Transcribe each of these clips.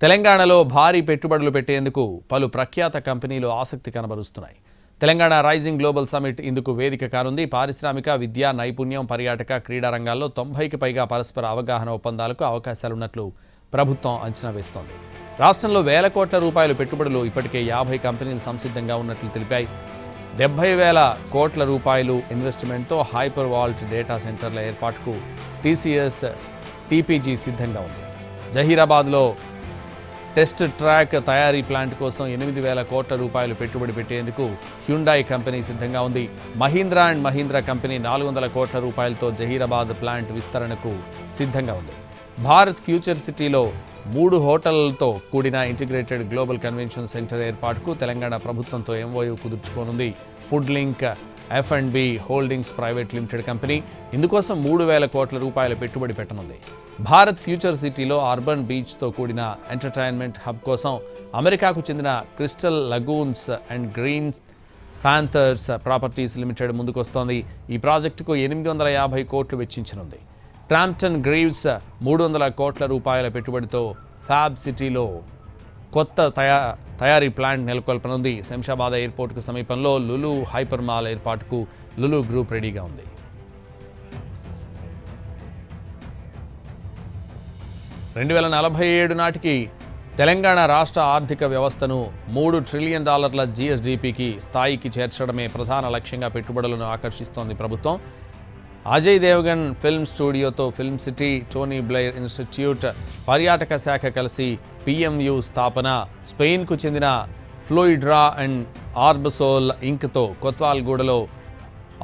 తెలంగాణలో భారీ పెట్టుబడులు పెట్టేందుకు పలు ప్రఖ్యాత కంపెనీలు ఆసక్తి కనబరుస్తున్నాయి. తెలంగాణ రైజింగ్ గ్లోబల్ సమిట్ ఇందుకు వేదిక కానుంది. పారిశ్రామిక, విద్యా, నైపుణ్యం, పర్యాటక, క్రీడా రంగాల్లో 90కి పైగా పరస్పర అవగాహన ఒప్పందాలకు అవకాశాలున్నట్లు ప్రభుత్వం అంచనా వేస్తోంది. రాష్ట్రంలో వేల కోట్ల రూపాయల పెట్టుబడులు ఇప్పటికే 50 కంపెనీలు సంసిద్ధంగా ఉన్నట్లు తెలిపాయి. 70,000 కోట్ల రూపాయలు ఇన్వెస్ట్మెంట్తో హైపర్ వాల్ట్ డేటా సెంటర్ల ఏర్పాటుకు టీసీఎస్ టీపీజీ సిద్ధంగా ఉంది. జహీరాబాద్లో టెస్ట్ ట్రాక్ తయారీ ప్లాంట్ కోసం 8,000 కోట్ల రూపాయలు పెట్టుబడి పెట్టేందుకు హ్యుండాయ్ కంపెనీ సిద్ధంగా ఉంది. మహీంద్రా అండ్ మహీంద్రా కంపెనీ 400 కోట్ల రూపాయలతో జహీరాబాద్ ప్లాంట్ విస్తరణకు సిద్ధంగా ఉంది. భారత్ ఫ్యూచర్ సిటీలో 3 హోటళ్లతో కూడిన ఇంటిగ్రేటెడ్ గ్లోబల్ కన్వెన్షన్ సెంటర్ ఏర్పాటుకు తెలంగాణ ప్రభుత్వంతో ఎంఓయూ కుదుర్చుకోనుంది. Food link F&B holdings private limited company ఇందుకోసం 3,000 కోట్ల రూపాయల పెట్టుబడి పెట్టనుంది. భారత్ ఫ్యూచర్ సిటీలో అర్బన్ బీచ్తో కూడిన ఎంటర్టైన్మెంట్ హబ్ కోసం అమెరికాకు చెందిన Crystal Lagoons and Green Panthers properties limited ముందుకొస్తోంది. ఈ ప్రాజెక్టుకు 850 కోట్లు వెచ్చించనుంది. క్రాంప్టన్ గ్రీవ్స్ 300 కోట్ల రూపాయల పెట్టుబడితో ఫ్యాబ్ సిటీలో కొత్త తయారీ ప్లాంట్ నెలకొల్పనుంది. శంషాబాద్ ఎయిర్పోర్టుకు సమీపంలో లులు హైపర్ మాల్ ఏర్పాటుకు లులు గ్రూప్ రెడీగా ఉంది. $2047 నాటికి తెలంగాణ రాష్ట్ర ఆర్థిక వ్యవస్థను $3 ట్రిలియన్ జీఎస్డీపీకి స్థాయికి చేర్చడమే ప్రధాన లక్ష్యంగా పెట్టుబడులను ఆకర్షిస్తోంది ప్రభుత్వం. అజయ్ దేవగన్ ఫిల్మ్ స్టూడియోతో film city, Tony Blair institute, పర్యాటక శాఖ కలిసి PMU స్థాపన, స్పెయిన్కు చెందిన ఫ్లోయిడ్రా అండ్ ఆర్బసోల్ ఇంక్తో కొత్వాల్గూడలో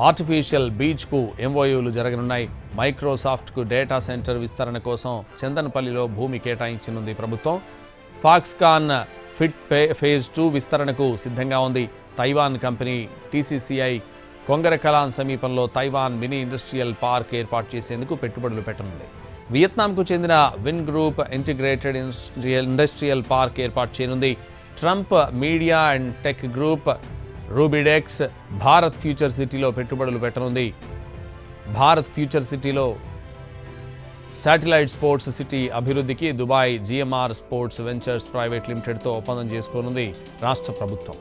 ఆర్టిఫిషియల్ బీచ్కు ఎంఓయూలు జరగనున్నాయి. మైక్రోసాఫ్ట్కు డేటా సెంటర్ విస్తరణ కోసం చందనపల్లిలో భూమి కేటాయించనుంది ప్రభుత్వం. ఫాక్స్కాన్ ఫిట్ ఫేజ్ 2 విస్తరణకు సిద్ధంగా ఉంది. తైవాన్ కంపెనీ TCCI కొంగరకలాన్ సమీపంలో తైవాన్ మినీ ఇండస్ట్రియల్ పార్క్ ఏర్పాటు చేసేందుకు పెట్టుబడులు పెట్టనుంది. వియత్నాంకు చెందిన Vingroup integrated industrial park ఏర్పాటు చేయనుంది. Trump media and tech group Rubidex Bharat future సిటీలో పెట్టుబడులు పెట్టనుంది. భారత్ ఫ్యూచర్ సిటీలో శాటిలైట్ స్పోర్ట్స్ సిటీ అభివృద్ధికి Dubai GMR sports ventures private లిమిటెడ్తో ఒప్పందం చేసుకోనుంది రాష్ట్ర ప్రభుత్వం.